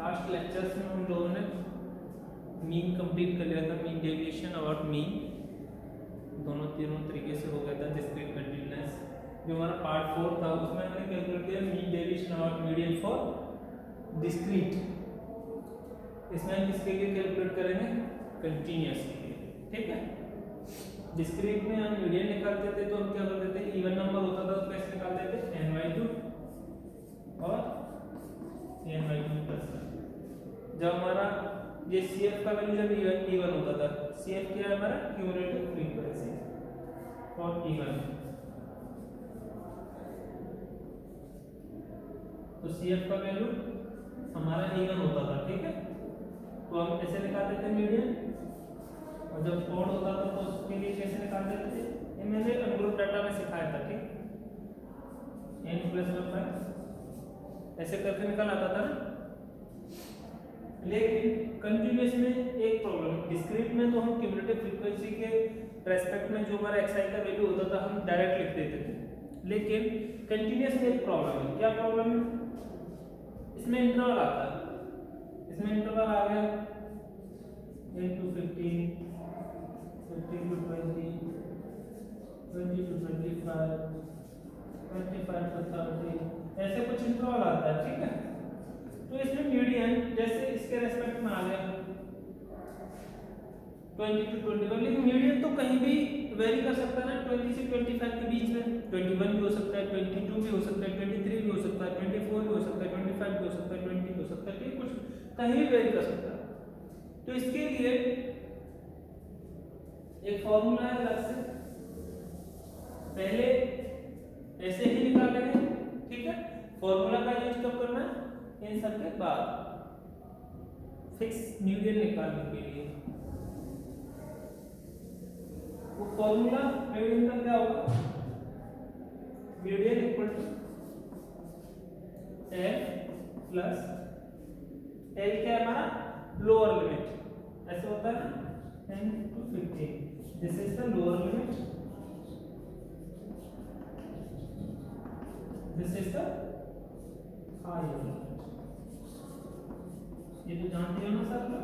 Last lectures में हम लोगों ने मीन कंप्लीट कर लिया था, मीन डेविएशन अबाउट मीन, दोनों तीनों तरीके से हो गया था। डिस्क्रीट कंटिन्यूअस जो हमारा पार्ट 4 था उसमें हमने कैलकुलेट किया mean deviation about median for discrete. इसमें हम किसके लिए कैलकुलेट करेंगे? कंटिन्यूअस के लिए, ठीक है। डिस्क्रीट में हम मीडियन निकालते थे तो हम क्या करते थे, इवन नंबर होता था तो कैसे निकालते थे, n/2 और n/2 प्लस 1। जब हमारा ये CF का वैल्यू जब इवन होता था, CF क्या है हमारा क्यूमुलेटिव फ्रीक्वेंसी और इवन, तो CF का वैल्यू हमारा इवन होता था, ठीक है। तो हम ऐसे निकालते थे मीडियन, और जब ऑड होता था तो उसके लिए कैसे निकालते थे, ये मैंने अनग्रुप डाटा में सिखाया था, ठीक। n+1 ऐसे करके निकल आता था ना। लेकिन कंटिन्यूअस में एक प्रॉब्लम, डिस्क्रीट में तो हम क्यूमुलेटिव फ्रीक्वेंसी के रेस्पेक्ट में जो हमारा xi का वैल्यू होता था हम डायरेक्ट लिख देते थे। लेकिन कंटिन्यूअस में एक प्रॉब्लम है। क्या प्रॉब्लम है? इसमें इंटरवल आता है, इसमें इंटरवल आ गया 10 to 15, 15 to 20, 20 to 25, 25 to 30, ऐसे कुछ इंटरवल आता है, ठीक है। तो इसमें मीडियन जैसे इसके रेस्पेक्ट में आ गया 20 to 21, लेकिन मीडियन तो कहीं भी वेरी कर सकता है ना, 20 से 25 के बीच में 21 भी हो सकता है, 22 भी हो सकता है, 23 भी हो सकता है, 24 भी हो सकता है, 25 भी हो सकता है, 20 भी हो सकता है, ठीक, कुछ कहीं भी वेरी कर सकता है। तो इसके लिए एक फॉर्मूला है अलग से, पहले ऐसे ही निकालेंगे, ठीक है। फॉर्मूला का यूज कब करना है? इन सब के बाद फिक्स मीडियन निकालने के लिए। वो फॉर्मूला मीडियन का क्या होगा? Median equal to L plus L क्या है हमारा? लोअर लिमिट, ऐसे होता है ना, 10 to 15, this is the lower limit, this is the higher limit. ये तो जानते हो ना सब लोग,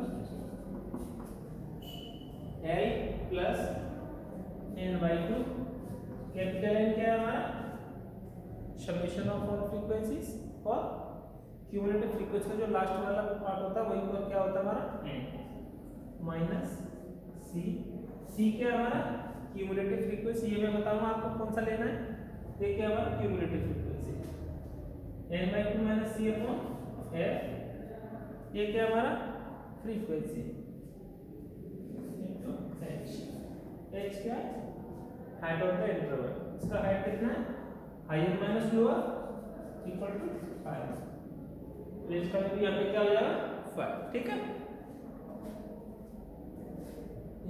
L plus n/2, capital N क्या है हमारा? समेशन ऑफ ऑल फ्रीक्वेंसीज, और क्यूमुलेटिव फ्रीक्वेंसी का जो लास्ट वाला पार्ट होता है वही तो क्या होता है हमारा? n माइनस C क्या है हमारा? Cumulative frequency. ये मैं बताऊंगा आपको कौन सा लेना है। ये क्या है हमारा? Cumulative frequency, n/2 minus C upon f। ये क्या है हमारा? फ्रीक्वेंसी इनटू h क्या है? Height of the interval. इसका हाइट कितना है? Higher minus lower equal to 5, तो इसका भी यहाँ पे क्या हो जाएगा? 5, ठीक है।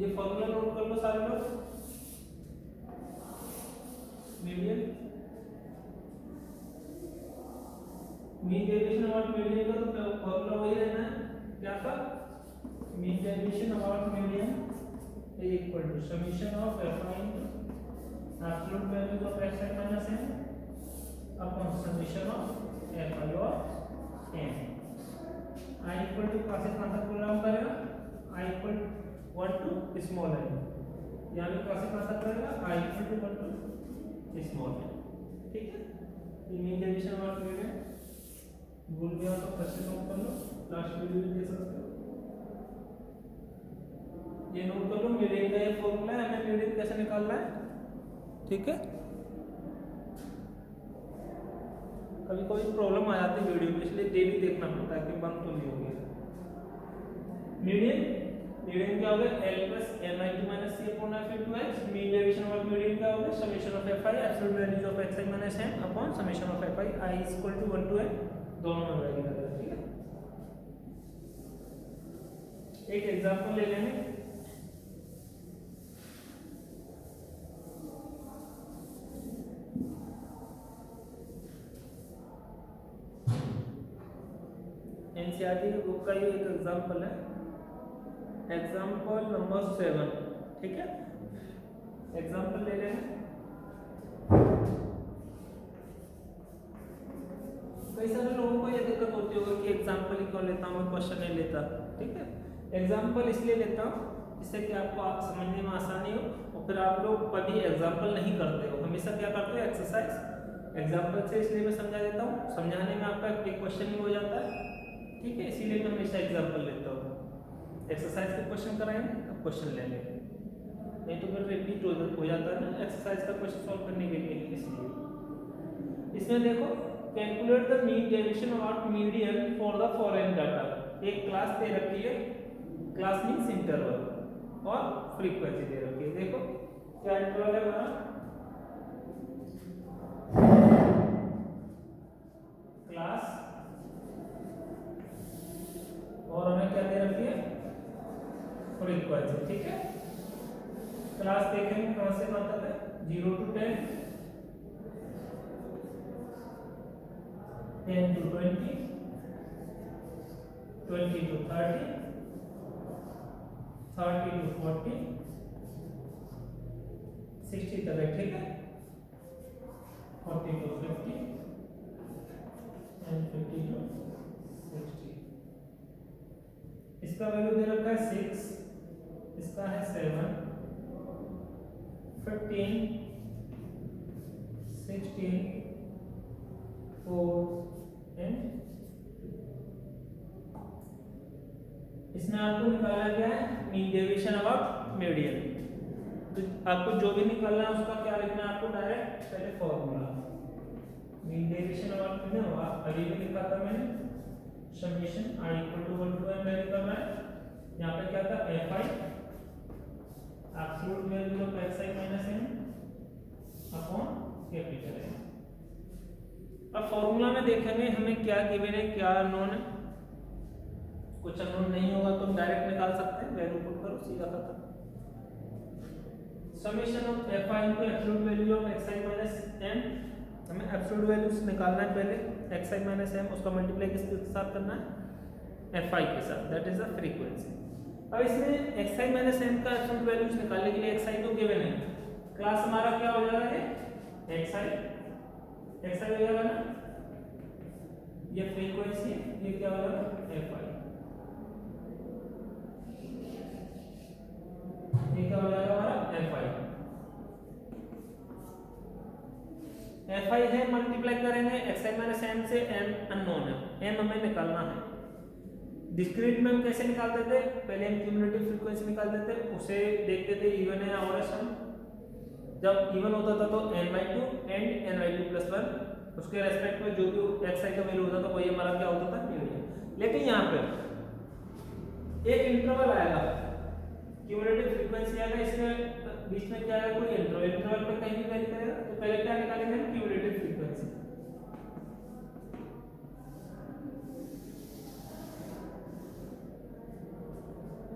ये फॉर्मूला नोट कर लो सारे लोग। Median, mean deviation about median का तो फॉर्मूला वही रहना है, क्या था? Mean deviation about median is equal to summation of fi into absolute values of xi minus n upon summation of fi of n। I equal to कैसे programme करेगा? I equal 1 to small n, यहाँ पे कैसे करेगा? I equal to 1 to small n, ठीक है। ये mean deviation about median भूल गया तो कैसे नोट कर लो, लास्ट वीडियो में दे सकते हो, ये नोट कर लो। मीडियन का ये फॉर्मूला है, हमें मीडियन कैसे निकालना है, ठीक है। कभी कोई प्रॉब्लम आ जाती है वीडियो में, इसलिए डेली देखना पड़ता है कि बंद तो नहीं हो गया। मीडियन क्या होगा? L plus n/2 minus C upon f into h। Mean deviation of median क्या होगा? Summation of fi absolute values of xi minus n upon summation of fi I is equal to 1 to n, दोनों में value करेगा, ठीक है। एक example ले लेंगे। एनसीईआरटी की बुक का ये एक एग्जांपल है, एग्जांपल नंबर 7, ठीक है। एग्जांपल ले लेंगे। कई सारे लोगों को ये दिक्कत होती होगी कि एग्जाम्पल ही क्यों लेता हूँ, मैं क्वेश्चन नहीं लेता। ठीक है, एग्जाम्पल इसलिए लेता हूँ जिससे कि आपको आप समझने में आसानी हो, और फिर आप लोग कभी एग्जाम्पल नहीं करते हो, हमेशा क्या करते हो एक्सरसाइज एग्जाम्पल से। इसलिए मैं समझा देता हूँ, समझाने में आपका एक क्वेश्चन ही हो जाता है। ठीक है, इसीलिए मैं हमेशा एग्जाम्पल लेता हूँ। एक्सरसाइज के क्वेश्चन कराएंगे अब क्वेश्चन ले लेंगे, नहीं तो फिर रिपीट हो जाता है ना एक्सरसाइज का क्वेश्चन सॉल्व करने के लिए। इसलिए इसमें देखो, calculate the mean deviation of median for the following data. एक क्लास दे रखी है, क्लास मींस इंटरवल, और फ्रीक्वेंसी दे रखी है। देखो क्या इंटरवल है हमारा, क्लास, और हमें क्या दे रखी है, फ्रीक्वेंसी। ठीक है, क्लास देखेंगे कहां से कहां तक है, 0 to 10, 10 to 20, 20 to 30, 30 to 40, 60 तक है। ठीक है, 40 to 50 and 50 to 60। इसका वैल्यू दे रखा है 6, इसका है 7, 15, 16, 4 एंड इसमें आपको निकाला गया है मीन डेविएशन अबाउट मीडियन। तो आपको जो भी निकालना है उसका क्या लिखना है, आपको डायरेक्ट पहले formula mean deviation about median, अभी भी लिखा था मैंने, summation r equal to 1 to n value करना है। यहाँ पे क्या था, fi absolute value of xi minus n upon capital N। अब फॉर्मूला में देखेंगे हमें क्या गिवन है, क्या अननोन है। कुछ अननोन नहीं होगा तो हम डायरेक्ट निकाल सकते हैं, वैल्यू पुट करो सीधा खत्म। Summation of fi into absolute value of xi minus n, हमें एब्सोल्यूट वैल्यूज निकालना है पहले, xi माइनस m, उसका मल्टीप्लाई किसके साथ करना है, fi के साथ, दैट इज द फ्रीक्वेंसी। अब इसमें xi माइनस m का एब्सोल्यूट वैल्यूज निकालने के लिए xi तो गिवन है, क्लास हमारा क्या हो जाएगा, ये xi हो जाएगा ना, ये फ्रीक्वेंसी, ये क्या हो जाएगा fi, ये क्या हो जाएगा हमारा fi है, मल्टीप्लाई करेंगे xi माइनस m से, m अननोन है, m हमें निकालना है। डिस्क्रीट में हम कैसे निकालते थे, पहले हम क्यूमुलेटिव फ्रीक्वेंसी निकालते थे, उसे देखते थे इवन है और सम। जब इवन होता था तो n/2 एंड n/2 + 1, उसके रेस्पेक्ट में जो भी xi का वैल्यू होता था वही हमारा क्या होता था, मीडियन। लेकिन यहाँ पे एक इंटरवल आएगा, क्यूमुलेटिव फ्रीक्वेंसी आएगा, इसमें बीच में क्या आएगा, कोई इंटरवल पे कहीं भी वैल्यू करेगा, तो पहले क्या निकालेंगे, क्यूमुलेटिव फ्रीक्वेंसी।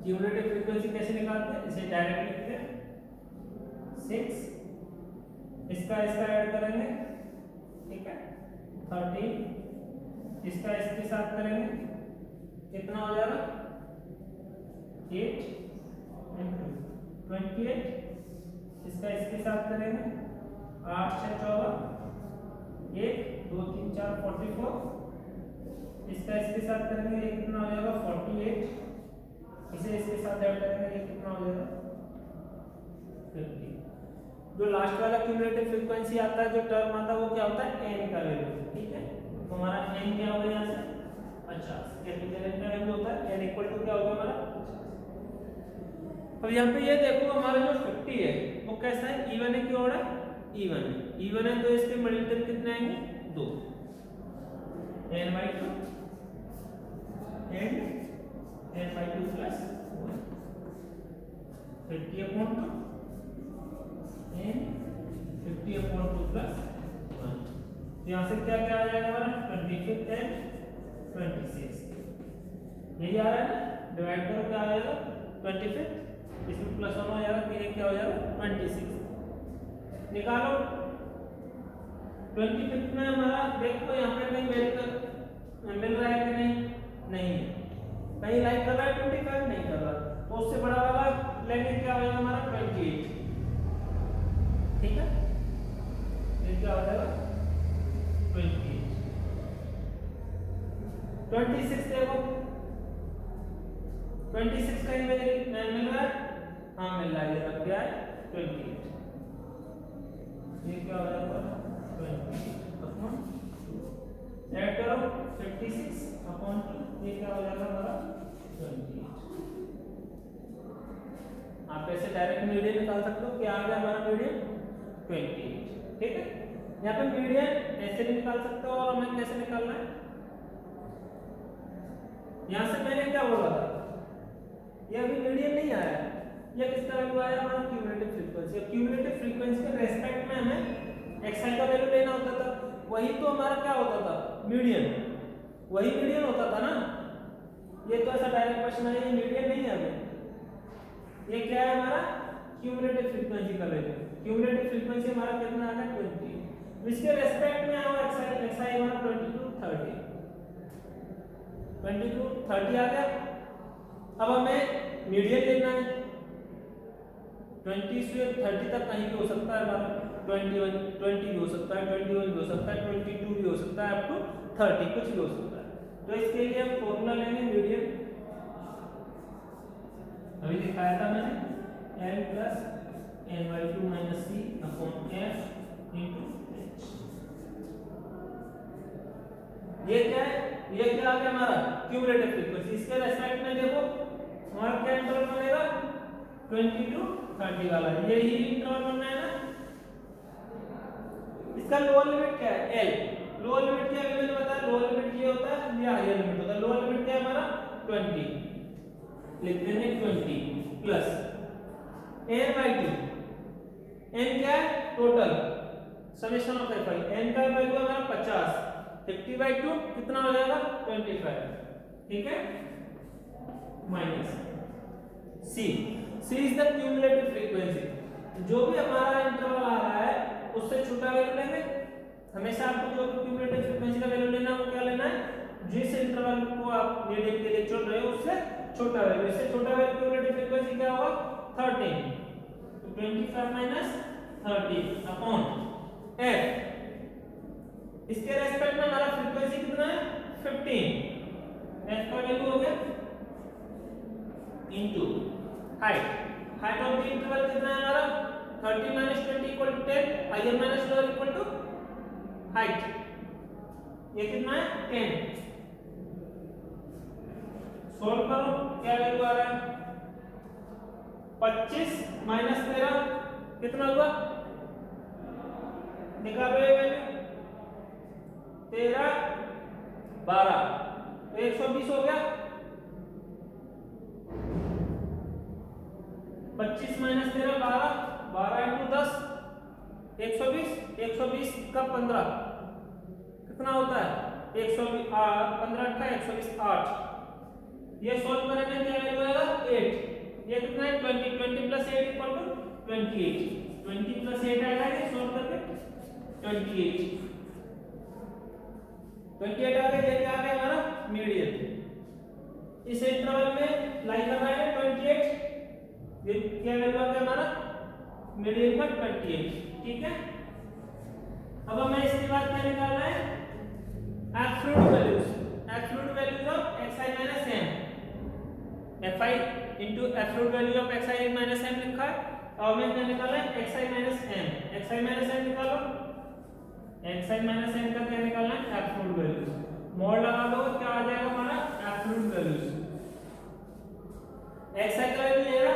क्यूमुलेटिव फ्रीक्वेंसी कैसे निकालते हैं, इसे डायरेक्ट लिखते हैं 6, इसका ऐड करेंगे, ठीक है, 13, इसका इसके साथ करेंगे, कितना हो जाएगा, 8 into 28, इसका इसके साथ करेंगे, 8 से 14, 1 2 3 4 44, इसका इसके साथ करेंगे, ये कितना हो जाएगा 48, इसे इसके साथ ऐड करेंगे, ये कितना हो जाएगा 50। जो लास्ट वाला क्यूमुलेटिव फ्रीक्वेंसी आता है, जो टर्म आता है, वो क्या होता है, n का वैल्यू। ठीक है, तो हमारा n क्या होगा यहाँ से 50, कैपिटल N का वैल्यू होता है, n इक्वल टू क्या होगा हमारा 50। अब यहाँ पे ये देखो हमारा जो 50 है वो कैसा है, इवन है कि ऑड है, इवन है। इवन है तो इसके मल्टीपल कितने आएंगे, 2, n/2 and n/2 plus 1, 50/2 and 50/2 plus 1। यहाँ से क्या क्या आ जाएगा हमारा, 25 एंड 26, यही आ रहा है ना, डिवाइड करो क्या आ जाएगा 25, इसमें प्लस 1 हो जाएगा, फिर क्या हो जाएगा 26। निकालो 25 में हमारा, देखो यहाँ पे कहीं वैल्यू मिल रहा है कि नहीं है, कहीं लाइक कर रहा है 25, नहीं कर रहा, तो उससे बड़ा वाला लेंगे, क्या हो जाएगा हमारा 28। ठीक है, ये क्या हो जाएगा 28। 26 देखो, 26 कहीं मिल रहा है? हाँ मिल रहा है, ये क्या है 28, ये क्या हो जाएगा 28 अपॉन, ऐड करो 56 अपॉन 2, ये क्या हो जाएगा हमारा 28। आप ऐसे डायरेक्ट मीडियन निकाल सकते हो, क्या आ गया हमारा मीडियन 28, ठीक है। यहाँ पे मीडियन ऐसे भी निकाल सकते हो, और हमें कैसे निकालना है, यहाँ से मैंने क्या बोला था, ये अभी मीडियन नहीं आया, ये किसका वैल्यू आया हमारा क्यूमुलेटिव फ्रीक्वेंसी। और क्यूमुलेटिव फ्रीक्वेंसी के रेस्पेक्ट में हमें xi का वैल्यू लेना होता था, वही तो हमारा क्या होता था मीडियन, वही मीडियन होता था ना। ये तो ऐसा डायरेक्ट क्वेश्चन है, ये मीडियन नहीं है हमें, ये क्या है हमारा क्यूमुलेटिव फ्रीक्वेंसी का वैल्यू। क्यूमुलेटिव फ्रीक्वेंसी हमारा कितना आ गया 20, इसके रेस्पेक्ट में आओ xi हमारा 22 30 आ गया। अब हमें मीडियन लेना है, 20 से 30 तक कहीं भी हो सकता है हमारा, 20 भी हो सकता है, 21 भी हो सकता है, 22 भी हो सकता है, अप टू 30 कुछ भी हो सकता है। तो इसके लिए हम फॉर्मूला लेंगे मीडियन, अभी दिखाया था मैंने, L plus n/2 minus c upon f into h। ये क्या है, ये क्या आ गया हमारा क्यूमुलेटिव फ्रीक्वेंसी। इसके रेस्पेक्ट में देखो हमारा क्या इंटरवल बनेगा 20 to 30 वाला, ये ही इंटरवल बनना है ना। इसका लोअर लिमिट क्या है L, लोअर लिमिट क्या है मैंने बताया, लोअर लिमिट ये होता है, ये हायर लिमिट होता है। लोअर लिमिट क्या है हमारा 20, लिख देंगे 20 प्लस n/2, n क्या है total summation of fi, n का वैल्यू हमारा 50, 50/2 कितना हो जाएगा 25, ठीक है, minus c, c is the cumulative frequency. जो भी हमारा इंटरवल आ रहा है उससे छोटा वैल्यू लेंगे, हमेशा आपको जो क्यूमुलेटिव फ्रीक्वेंसी का वैल्यू लेना है वो क्या लेना है, जिस इंटरवल को आप मीडियन के लिए चुन रहे हो उससे छोटा वैल्यू। इससे छोटा वैल्यू क्यूमुलेटिव फ्रीक्वेंसी क्या होगा 13, तो 25 माइनस 30 अपॉन f, इसके रेस्पेक्ट में हमारा फ्रीक्वेंसी कितना है 15, f का वैल्यू हो गया into height, height of the interval कितना है हमारा 30 minus 20 equal to 10, higher minus lower equal to height, ये कितना है 10। सॉल्व करो क्या वैल्यू आ रहा है 25 माइनस 13 कितना हुआ, निकालो ये वैल्यू 13 12, तो 120 हो गया। 25 माइनस 13 12, 12 इंटू 10 120, 120 का 15 कितना होता है 120, 15 अट्ठा 120 8, ये सोल्व करेंगे क्या वैल्यू आएगा 8, ये कितना है 20, 20 प्लस 8 इक्वल टू 28, 20 प्लस 8 आएगा, ये सोल्व करके 28 आ गया, ये क्या आ गया हमारा मीडियन। इस इंटरवल में लाई कर रहा है 28, ये क्या वैल्यू आ गया हमारा मीडियन का 28, ठीक है। अब हमें इसके बाद क्या निकालना है absolute values of xi minus m, fi into absolute value of xi minus m लिखा है, और हमें क्या निकालना है xi माइनस m निकालो, xi माइनस m का क्या निकालना है एब्सोल्यूट वैल्यूज, मोड लगा दो क्या आ जाएगा हमारा एब्सोल्यूट वैल्यूज। xi का वैल्यू लेगा,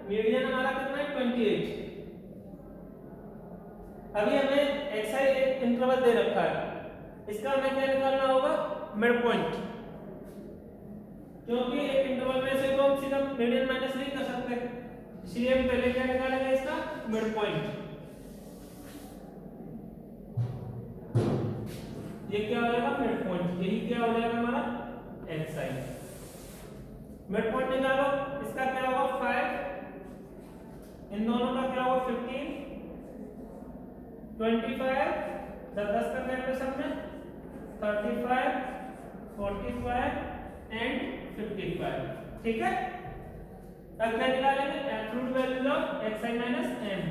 मीडियन हमारा कितना है 28, अभी हमें xi एक इंटरवल दे रखा है, इसका हमें क्या निकालना होगा मिड पॉइंट, क्योंकि एक इंटरवल में से तो हम सीधा मीडियन माइनस नहीं कर सकते, इसलिए हम पहले क्या निकालेंगे इसका मिड पॉइंट। ये क्या हो जाएगा मिड पॉइंट, यही क्या हो जाएगा हमारा xi। मिड पॉइंट निकालो, इसका क्या होगा 5, इन दोनों का क्या होगा 15, 25, 10 का कैलकुलेशन में 35, 45 एंड 55, ठीक है। अब क्या निकालेंगे absolute values of xi minus m,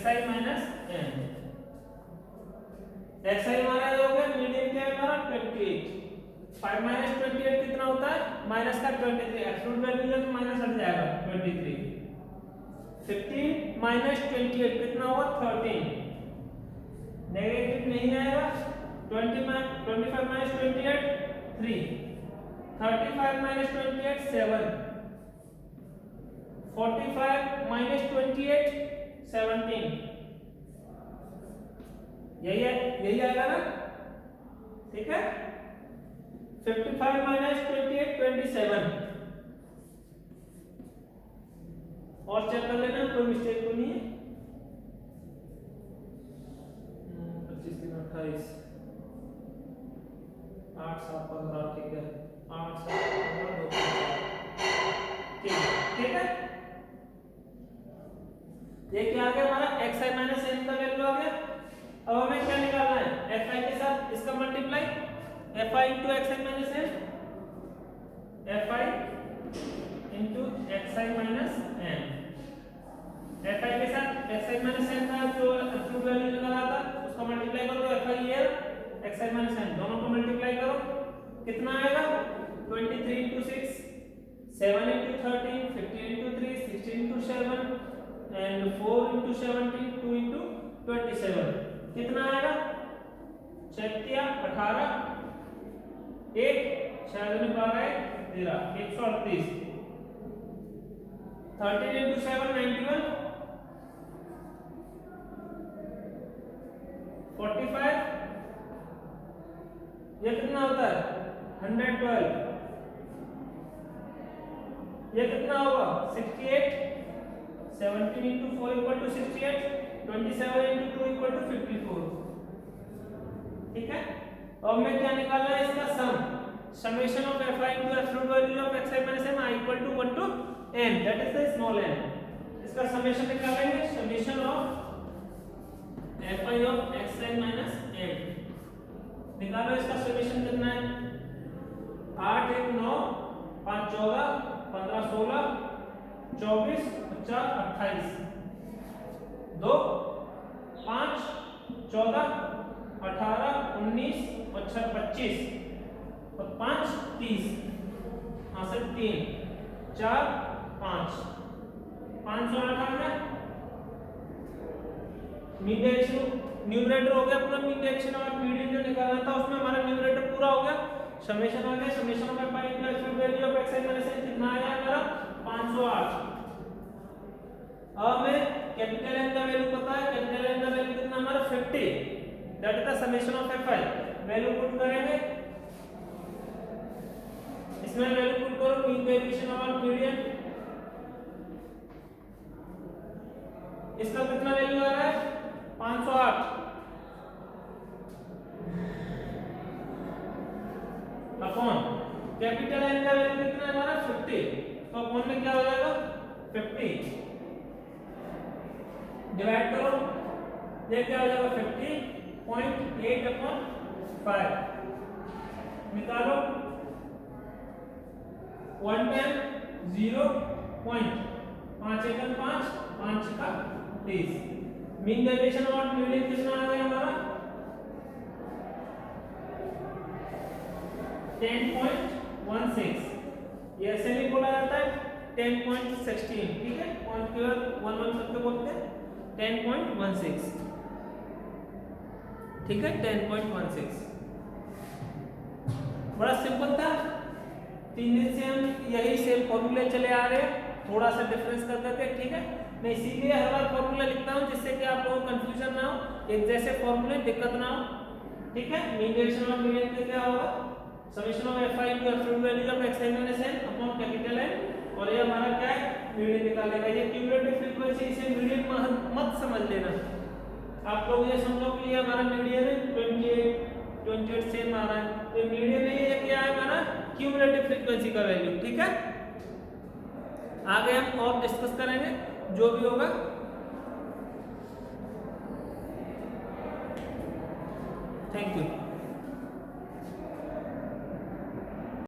xi minus m X I हमारा ये हो गया, मीडियन क्या है हमारा 28। 5 माइनस 28 कितना होता है, माइनस का 23, एब्सोल्यूट वैल्यू है तो माइनस हट जाएगा 23। 15 माइनस 28 कितना होगा 13, नेगेटिव नहीं आएगा। 25 माइनस 28 3, 35 माइनस 28 7, 45 माइनस 28 17, यही आएगा ना, ठीक है। 55 माइनस 28 27, और चेक कर लेना कोई मिस्टेक तो नहीं है। 25 3 28, 8 7 15, ठीक है, 8 7 15 2, ठीक है। ये क्या आ गया हमारा एक्स आई माइनस एन का वैल्यू आ गया। अब हमें क्या निकालना है, एफ आई के साथ इसका multiply, F I into X I minus N, F I into X I minus N. F I के साथ एक्स आई माइनस एन का जो एब्सोल्यूट वैल्यू निकाला था उसका मल्टीप्लाई करो, F I L X I minus N दोनों को मल्टीप्लाई करो, कितना आएगा 23 into 6, 7 into 13, 15 into 3, 16 into 7 and 4 into 17, 2 into 27, कितना आएगा, चेक किया 18, 1 शायद 12 13, 138, 13 इंटू 7 91, 45, ये कितना होता है 112, ये कितना होगा 68, 17 into 4 equal to 68, 27 into 2 equal to 54, ठीक है। अब हमें क्या निकालना है, इसका sum, summation of F I into absolute value of X I minus N I equal to 1 to n, that is the small n। इसका समेशन निकालेंगे, summation of F I of X I minus N निकालो। इसका summation कितना है, 8 1 9 5 14 15 16 24 50 28, 2 5 14 18 19 और 25 और 5 30, हाँ sir 3 4 5 598, mean direction numerator हो गया पूरा, मीन डायरेक्शन और मीडियन जो निकालना था उसमें हमारा न्यूमरेटर पूरा हो गया। समेशन आ गया, summation of F I into absolute value of X I minus N कितना आया हमारा 508। अब हमें कैपिटल एन का वैल्यू पता है, कैपिटल एन का वैल्यू कितना हमारा 50, that is the summation of F I. Value put करेंगे, इसमें वैल्यू पुट करो, मीन वेरिएशन और मीडियन, इसका कितना वैल्यू आ रहा है 508, अपॉन कैपिटल एन का वैल्यू कितना है हमारा 50, तो अपॉन में क्या हो जाएगा 50, डिवाइड करो, ये क्या हो जाएगा 50.8 अपॉन 5, निकालो 1 10 0 पॉइंट 5 एकम 5 5 का 30, मीन वेरिएशन और मीडियन कितना आ गया हमारा 10.16, ये ऐसे भी बोला जाता है 10.16, ठीक है, पॉइंट के बाद 1 1 करके बोलते हैं 10.16, ठीक है 10.16, बड़ा सिंपल था। 3 दिन से हम यही सेम फॉर्मूले चले आ रहे हैं, थोड़ा सा डिफरेंस कर देते हैं, ठीक है। मैं इसीलिए हर बार फॉर्मूला लिखता हूं जिससे कि आप लोगों को कंफ्यूजन ना हो, एक जैसे फॉर्मूले दिक्कत ना हो, ठीक है। मीन वेरिएशन ऑफ मीडियन का क्या होगा, summation of F I into absolute value of X I minus N upon capital N, और ये हमारा क्या है मीडियन निकालेगा। ये क्यूमुलेटिव फ्रीक्वेंसी, इसे मीडियन मत समझ लेना, आप लोग ये समझो कि ये हमारा मीडियन है 28 सेम आ रहा है, तो मीडियन नहीं है, क्या है हमारा क्यूमुलेटिव फ्रीक्वेंसी का वैल्यू, ठीक है। आगे हम और डिस्कस करेंगे जो भी होगा। Thank you.